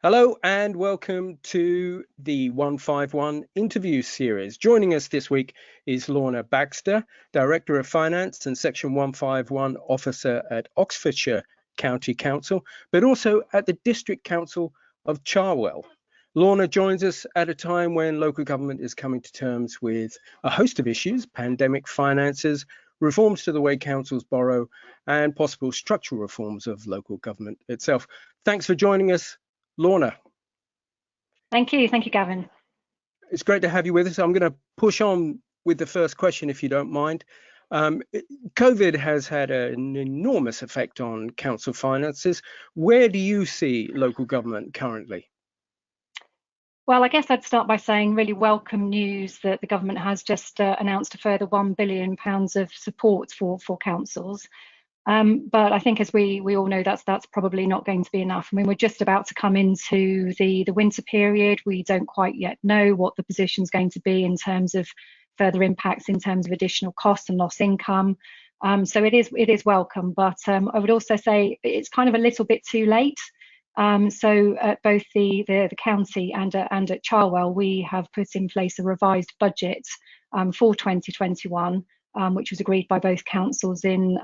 Hello and welcome to the 151 interview series. Joining us this week is Lorna Baxter, Director of Finance and Section 151 Officer at Oxfordshire County Council, but also at the District Council of Cherwell. Lorna joins us at a time when local government is coming to terms with a host of issues: pandemic finances, reforms to the way councils borrow, and possible structural reforms of local government itself. Thanks for joining us, Lorna. Thank you, Gavin. It's great to have you with us. I'm going to push on with the first question, if you don't mind. COVID has had an enormous effect on council finances. Where do you see local government currently? Well, I guess I'd start by saying really welcome news that the government has just announced a further £1 billion of support for councils. But I think, as we all know, that's probably not going to be enough. I mean, we're just about to come into the winter period. We don't quite yet know what the position's going to be in terms of further impacts, in terms of additional costs and lost income. So it is welcome, but I would also say it's kind of a little bit too late. So at both the county and at Cherwell, we have put in place a revised budget for 2021. Which was agreed by both councils in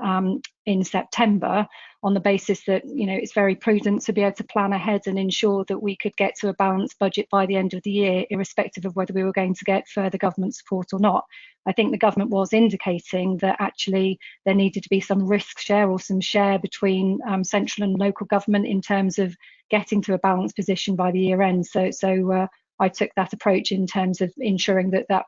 September, on the basis that it's very prudent to be able to plan ahead and ensure that we could get to a balanced budget by the end of the year, irrespective of whether we were going to get further government support or not. I think the government was indicating that actually there needed to be some risk share or some share between central and local government in terms of getting to a balanced position by the year end. So I took that approach in terms of ensuring that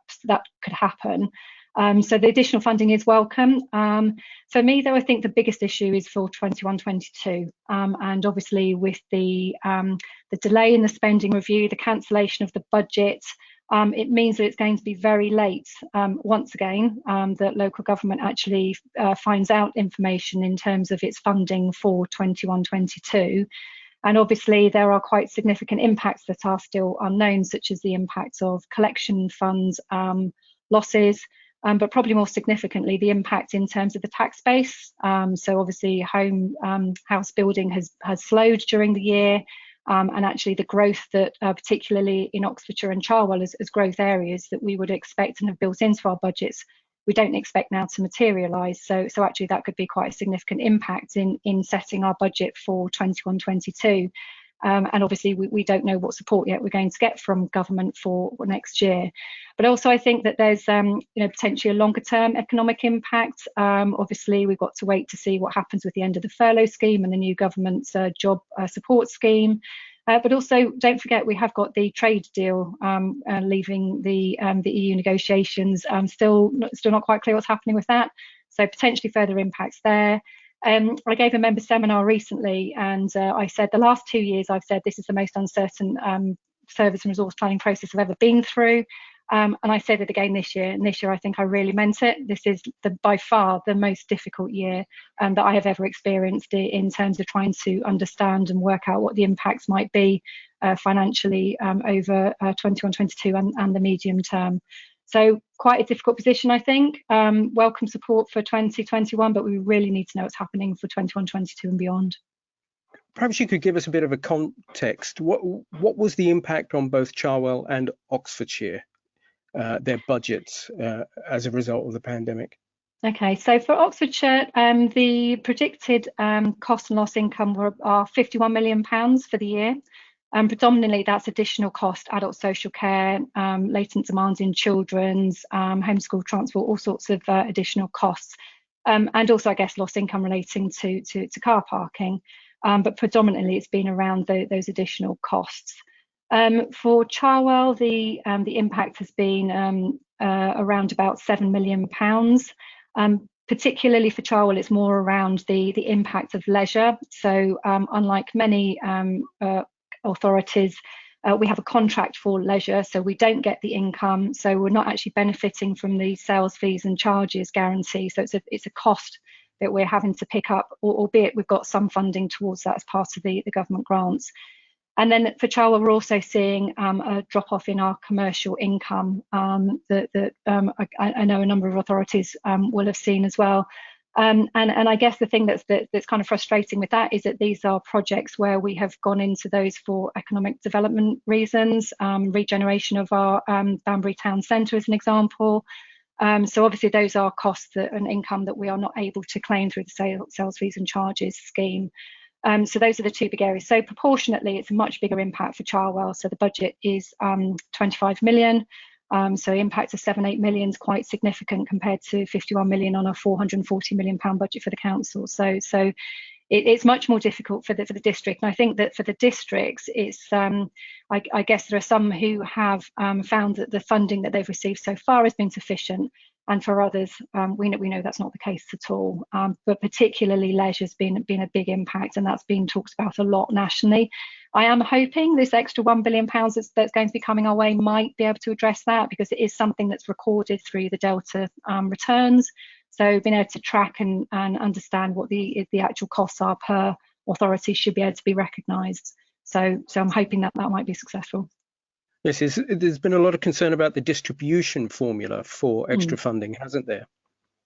could happen. So the additional funding is welcome. For me, though, I think the biggest issue is for 21-22, and obviously with the delay in the spending review, the cancellation of the budget, it means that it's going to be very late once again that local government actually finds out information in terms of its funding for 21-22. And obviously there are quite significant impacts that are still unknown, such as the impacts of collection funds losses. But probably more significantly, the impact in terms of the tax base. So obviously house building has slowed during the year, and actually the growth that particularly in Oxfordshire and Cherwell as growth areas that we would expect and have built into our budgets, we don't expect now to materialise. So actually that could be quite a significant impact in setting our budget for 21-22. And obviously we don't know what support yet we're going to get from government for next year. But also I think that there's potentially a longer term economic impact. Obviously we've got to wait to see what happens with the end of the furlough scheme and the new government's job support scheme. But also don't forget we have got the trade deal leaving the EU negotiations. Still not quite clear what's happening with that. So potentially further impacts there. I gave a member seminar recently, and I said the last 2 years I've said this is the most uncertain service and resource planning process I've ever been through, and I said it again this year, and this year I think I really meant it. This is by far the most difficult year that I have ever experienced in terms of trying to understand and work out what the impacts might be financially over 21-22 and the medium term. So quite a difficult position, I think. Welcome support for 2021, but we really need to know what's happening for 21-22 and beyond. Perhaps you could give us a bit of a context. What was the impact on both Cherwell and Oxfordshire, their budgets as a result of the pandemic? Okay, so for Oxfordshire, the predicted cost and loss income are £51 million for the year. Predominantly that's additional cost, adult social care, latent demands in children's, homeschool transport, all sorts of additional costs, and also I guess lost income relating to car parking, but predominantly it's been around those additional costs. For Cherwell, the impact has been around about £7 million. Particularly for Cherwell, it's more around the impact of leisure. So unlike many authorities, we have a contract for leisure, so we don't get the income, so we're not actually benefiting from the sales fees and charges guarantee. So it's a cost that we're having to pick up, albeit we've got some funding towards that as part of the government grants. And then for Cherwell, we're also seeing a drop off in our commercial income that I know a number of authorities will have seen as well. And I guess the thing that's kind of frustrating with that is that these are projects where we have gone into those for economic development reasons, regeneration of our Banbury Town Centre as an example. So obviously those are costs and income that we are not able to claim through the sales fees and charges scheme. So those are the two big areas. So proportionately, it's a much bigger impact for Cherwell. So the budget is 25 million. So impact of 7-8 million is quite significant compared to 51 million on a 440 million pound budget for the council. So it's much more difficult for the district. And I think that for the districts, it's I guess there are some who have found that the funding that they've received so far has been sufficient, and for others, we know that's not the case at all. But particularly leisure's been a big impact, and that's been talked about a lot nationally. I am hoping this extra £1 billion that's going to be coming our way might be able to address that, because it is something that's recorded through the Delta returns. So being able to track and understand what the actual costs are per authority should be able to be recognised. So I'm hoping that might be successful. Yes, there's been a lot of concern about the distribution formula for extra funding, hasn't there?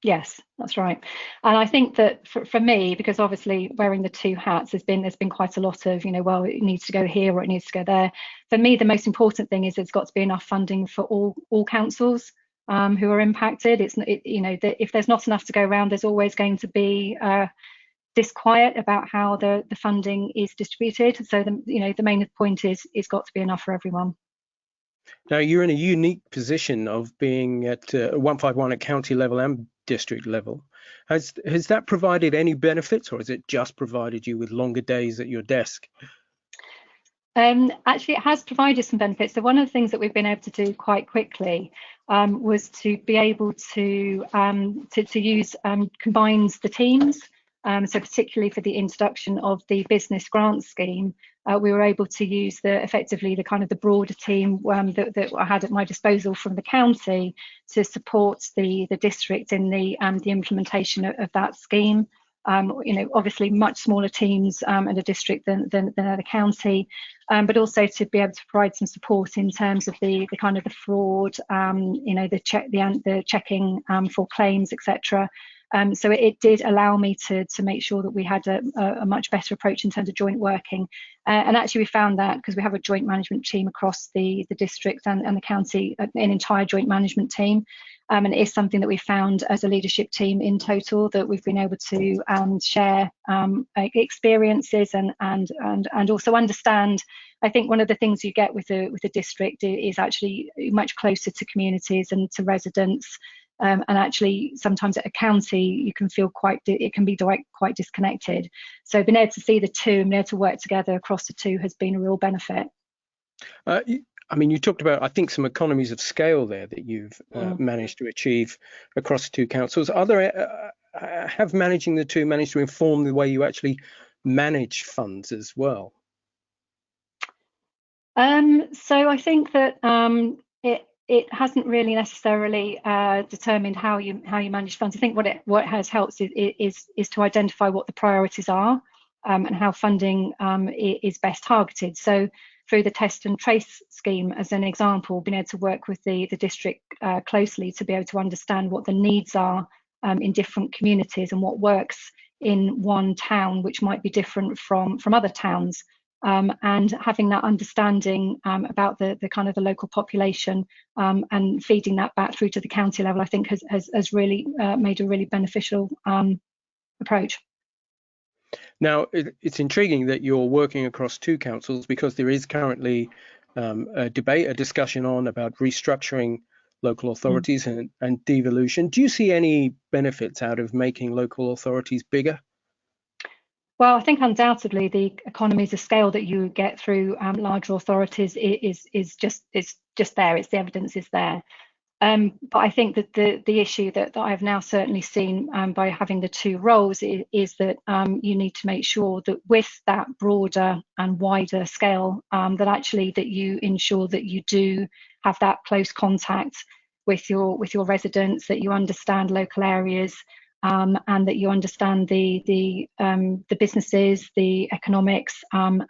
Yes, that's right. And I think that for me, because obviously wearing the two hats, there's been quite a lot of, well, it needs to go here or it needs to go there. For me, the most important thing is it's got to be enough funding for all councils who are impacted. If there's not enough to go around, there's always going to be disquiet about how the funding is distributed. So the main point is it's got to be enough for everyone. Now, you're in a unique position of being at 151 at county level and district level. Has that provided any benefits, or has it just provided you with longer days at your desk? Actually, it has provided some benefits. So one of the things that we've been able to do quite quickly was to be able to use combines the teams. So particularly for the introduction of the business grant scheme, we were able to use effectively the broader team that I had at my disposal from the county to support the district in the implementation of that scheme. Obviously much smaller teams in a district than the county, but also to be able to provide some support in terms of the fraud, the checking for claims, etc. So it did allow me to make sure that we had a much better approach in terms of joint working. And actually we found that because we have a joint management team across the district and the county, an entire joint management team. And it is something that we found as a leadership team in total, that we've been able to share experiences and also understand. I think one of the things you get with the district is actually much closer to communities and to residents. And actually, sometimes at a county, you can feel quite disconnected. So being able to see the two and being able to work together across the two has been a real benefit. You talked about, I think, some economies of scale there that you've managed to achieve across the two councils. Have managing the two managed to inform the way you actually manage funds as well? So I think that it hasn't really necessarily determined how you manage funds. I think what has helped is to identify what the priorities are and how funding is best targeted. So through the test and trace scheme, as an example, being able to work with the district closely to be able to understand what the needs are in different communities and what works in one town, which might be different from other towns. And having that understanding about the local population and feeding that back through to the county level, I think has really made a really beneficial approach. Now, it's intriguing that you're working across two councils, because there is currently a discussion about restructuring local authorities and devolution. Do you see any benefits out of making local authorities bigger? Well, I think undoubtedly the economies of scale that you get through larger authorities is just there. It's the evidence is there. But I think that the issue that I've now certainly seen by having the two roles is that you need to make sure that with that broader and wider scale, that you ensure that you do have that close contact with your residents, that you understand local areas. And that you understand the businesses, the economics, and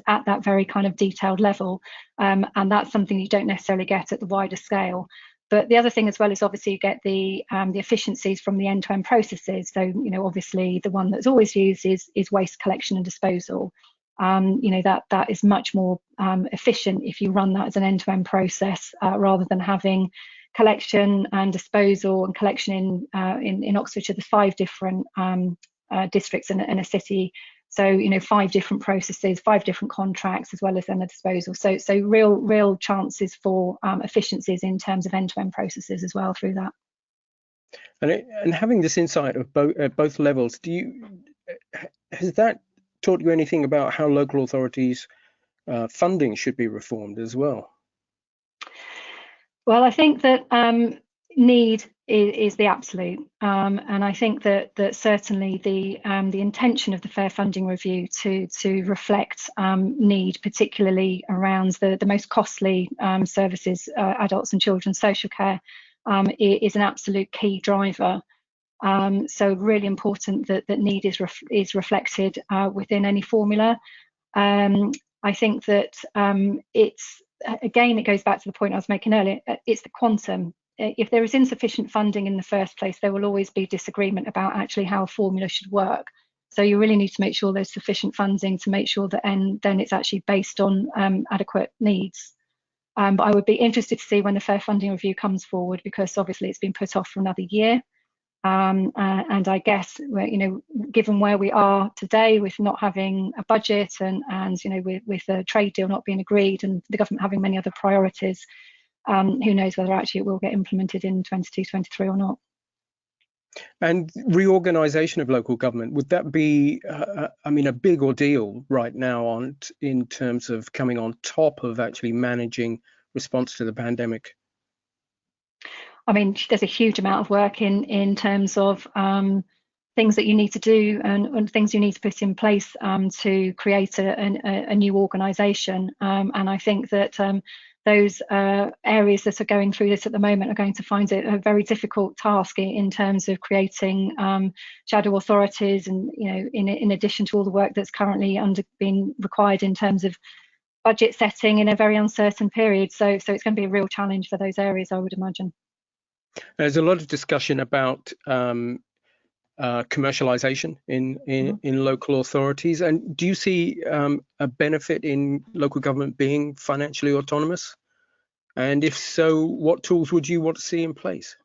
at that very kind of detailed level, and that's something you don't necessarily get at the wider scale. But the other thing as well is obviously you get the efficiencies from the end-to-end processes. So, obviously the one that's always used is waste collection and disposal. That is much more efficient if you run that as an end-to-end process rather than having collection and disposal and collection in Oxfordshire. There's 5 different districts in a city. So, 5 different processes, 5 different contracts, as well as then the disposal. So real chances for efficiencies in terms of end-to-end processes as well through that. And having this insight of both levels, has that taught you anything about how local authorities funding should be reformed as well? Well, I think that need is the absolute, and I think that certainly the intention of the Fair Funding Review to reflect need, particularly around the most costly services, adults and children's social care, is an absolute key driver. So really important that need is reflected within any formula. I think that it goes back to the point I was making earlier. It's the quantum. If there is insufficient funding in the first place, there will always be disagreement about actually how a formula should work. So you really need to make sure there's sufficient funding to make sure that then it's actually based on adequate needs. But I would be interested to see when the Fair Funding Review comes forward, because obviously it's been put off for another year. And I guess, given where we are today with not having a budget and with the trade deal not being agreed and the government having many other priorities, who knows whether actually it will get implemented in 22-23 or not. And reorganisation of local government, would that be, a big ordeal right now in terms of coming on top of actually managing response to the pandemic? I mean, there's a huge amount of work in terms of things that you need to do and things you need to put in place to create a new organisation. And I think that those areas that are going through this at the moment are going to find it a very difficult task in terms of creating shadow authorities, and in addition to all the work that's currently being required in terms of budget setting in a very uncertain period. So it's going to be a real challenge for those areas, I would imagine. There's a lot of discussion about commercialisation in local authorities. And do you see a benefit in local government being financially autonomous? And if so, what tools would you want to see in place?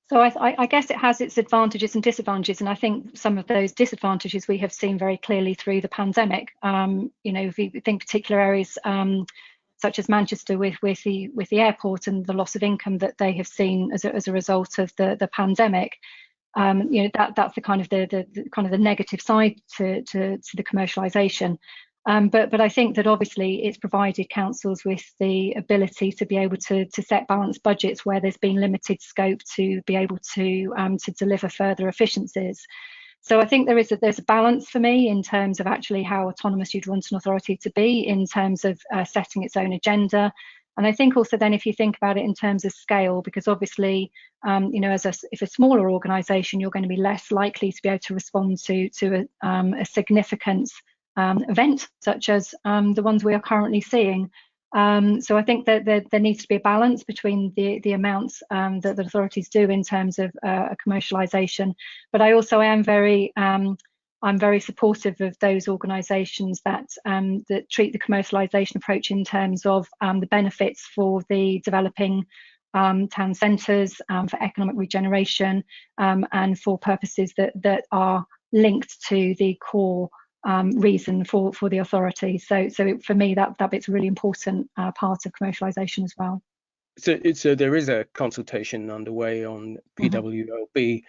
So I guess it has its advantages and disadvantages, and I think some of those disadvantages we have seen very clearly through the pandemic. If you think particular areas such as Manchester with the airport and the loss of income that they have seen as a result of the pandemic, that's the kind of the negative side to the commercialisation. But I think that obviously it's provided councils with the ability to be able to set balanced budgets where there's been limited scope to be able to deliver further efficiencies. So I think there's a balance for me in terms of actually how autonomous you'd want an authority to be in terms of setting its own agenda. And I think also then if you think about it in terms of scale, because obviously, if a smaller organisation, you're going to be less likely to be able to respond to a significant event such as the ones we are currently seeing. So I think that there needs to be a balance between the amounts that the authorities do in terms of commercialisation. But I also am I'm very supportive of those organisations that treat the commercialisation approach in terms of the benefits for the developing town centres, for economic regeneration, and for purposes that are linked to the core reason for the authority. So for me, that bit's a really important part of commercialisation as well. So there is a consultation underway on PWLB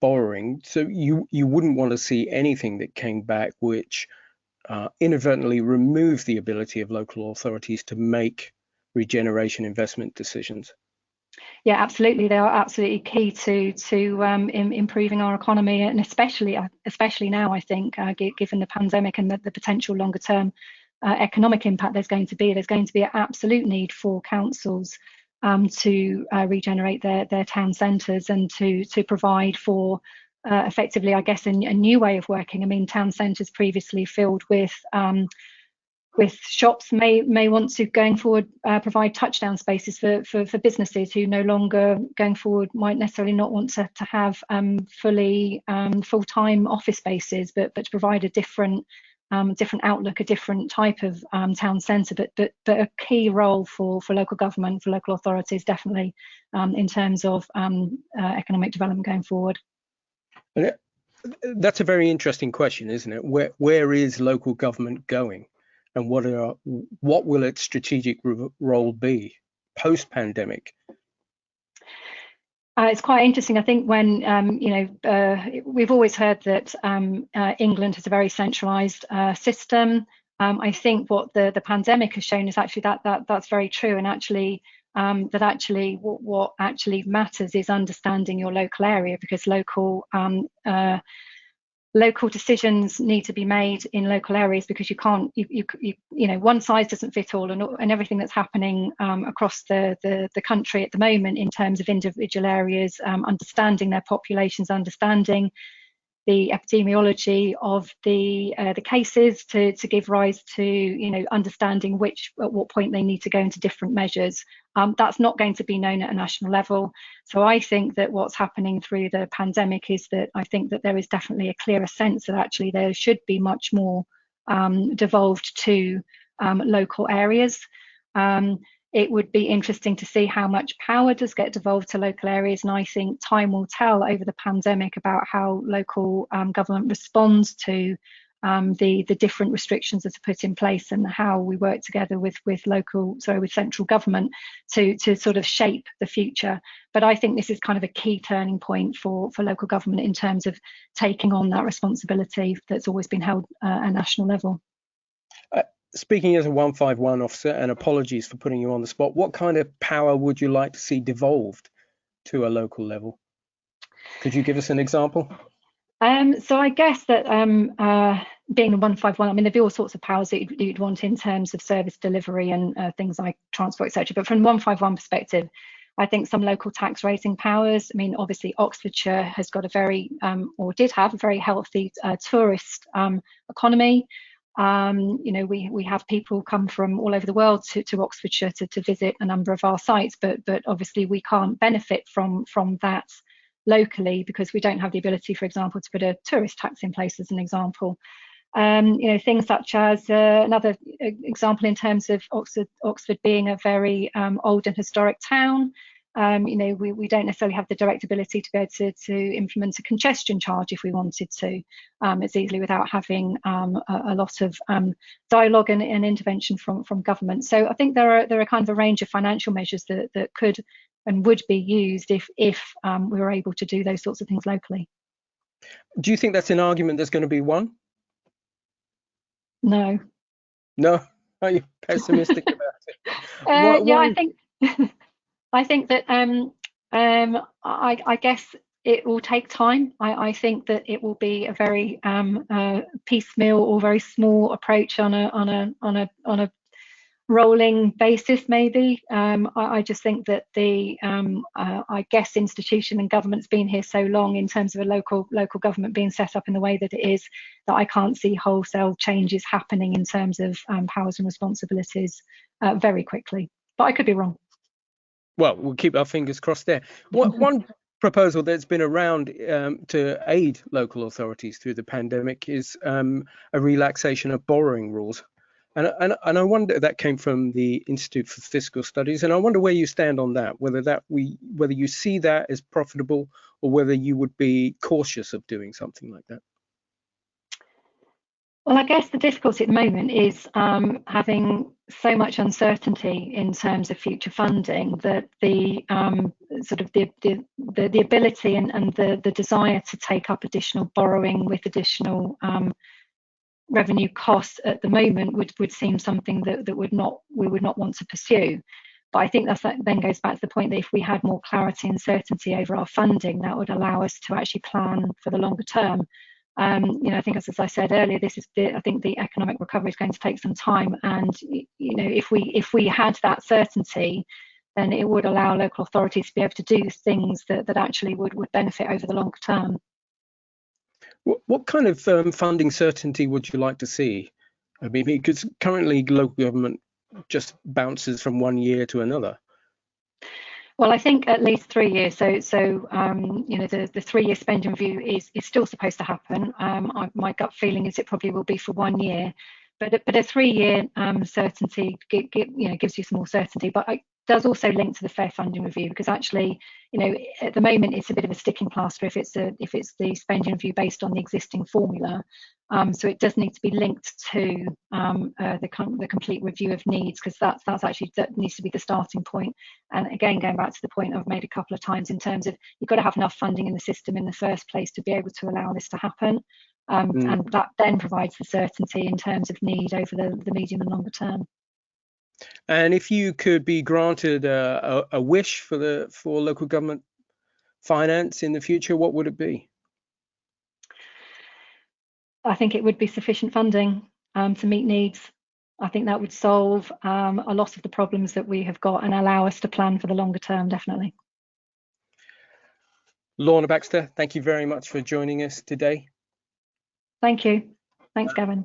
borrowing. So you wouldn't want to see anything that came back which inadvertently removed the ability of local authorities to make regeneration investment decisions. Yeah, absolutely. They are absolutely key to improving our economy, and especially now, I think, given the pandemic and the potential longer term economic impact there's going to be an absolute need for councils to regenerate their town centres and to provide for effectively, I guess, a new way of working. I mean, town centres previously filled with with shops may want to, going forward, provide touchdown spaces for businesses who no longer going forward might necessarily not want to have fully full-time office spaces, but to provide a different outlook, a different type of town centre, but a key role for local government, for local authorities, definitely, in terms of economic development going forward. That's a very interesting question, isn't it? Where is local government going, and what will its strategic role be post-pandemic? It's quite interesting. I think when we've always heard that England has a very centralised system. I think what the pandemic has shown is actually that's very true, and actually what actually matters is understanding your local area, because local decisions need to be made in local areas, because you can't, one size doesn't fit all, and everything that's happening across the country at the moment in terms of individual areas, understanding their populations, understanding the epidemiology of the cases to give rise to understanding at what point they need to go into different measures. That's not going to be known at a national level. So I think that what's happening through the pandemic is that I think that there is definitely a clearer sense that actually there should be much more devolved to local areas. It would be interesting to see how much power does get devolved to local areas, and I think time will tell over the pandemic about how local government responds to the different restrictions that are put in place, and how we work together with central government to sort of shape the future. But I think this is kind of a key turning point for local government in terms of taking on that responsibility that's always been held at a national level. Speaking as a 151 officer, and apologies for putting you on the spot, what kind of power would you like to see devolved to a local level? Could you give us an example? So I guess that being a 151, I mean, there'd be all sorts of powers that you'd want in terms of service delivery and things like transport, etc. But from 151 perspective, I think some local tax raising powers. I mean, obviously Oxfordshire has got a very, or did have a very healthy tourist economy. We have people come from all over the world to Oxfordshire to visit a number of our sites, but obviously we can't benefit from that locally, because we don't have the ability, for example, to put a tourist tax in place, as an example. Things such as another example in terms of Oxford being a very old and historic town. We don't necessarily have the direct ability to be able to implement a congestion charge if we wanted to, as easily, without having a lot of dialogue and intervention from government. So I think there are kind of a range of financial measures that could and would be used if we were able to do those sorts of things locally. Do you think that's an argument that's going to be won? No. No? Are you pessimistic about it? I think that I guess it will take time. I think that it will be a very piecemeal or very small approach on a rolling basis, maybe. I just think that I guess institution and government's been here so long in terms of a local government being set up in the way that it is, that I can't see wholesale changes happening in terms of powers and responsibilities very quickly. But I could be wrong. Well, we'll keep our fingers crossed there. One proposal that's been around to aid local authorities through the pandemic is a relaxation of borrowing rules. And I wonder, that came from the Institute for Fiscal Studies, and I wonder where you stand on that, whether you see that as profitable, or whether you would be cautious of doing something like that. Well, I guess the difficulty at the moment is having so much uncertainty in terms of future funding, that the ability and the desire to take up additional borrowing with additional revenue costs at the moment would seem something that we would not want to pursue. But I think that then goes back to the point that if we had more clarity and certainty over our funding, that would allow us to actually plan for the longer term. I think, as I said earlier, I think the economic recovery is going to take some time, and if we had that certainty, then it would allow local authorities to be able to do things that actually would benefit over the longer term. What kind of funding certainty would you like to see? I mean, because currently local government just bounces from one year to another. Well, I think at least 3 years. So you know, the 3-year spending review is still supposed to happen. My gut feeling is it probably will be for 1 year, but a 3-year certainty gives you some more certainty. But it does also link to the fair funding review, because actually, you know, at the moment it's a bit of a sticking plaster if it's the spending review based on the existing formula. So it does need to be linked to the complete review of needs, because that needs to be the starting point. And again, going back to the point I've made a couple of times in terms of you've got to have enough funding in the system in the first place to be able to allow this to happen. And that then provides the certainty in terms of need over the medium and longer term. And if you could be granted a wish for local government finance in the future, what would it be? I think it would be sufficient funding to meet needs. I think that would solve a lot of the problems that we have got and allow us to plan for the longer term, definitely. Lorna Baxter, thank you very much for joining us today. Thank you. Thanks, Gavin.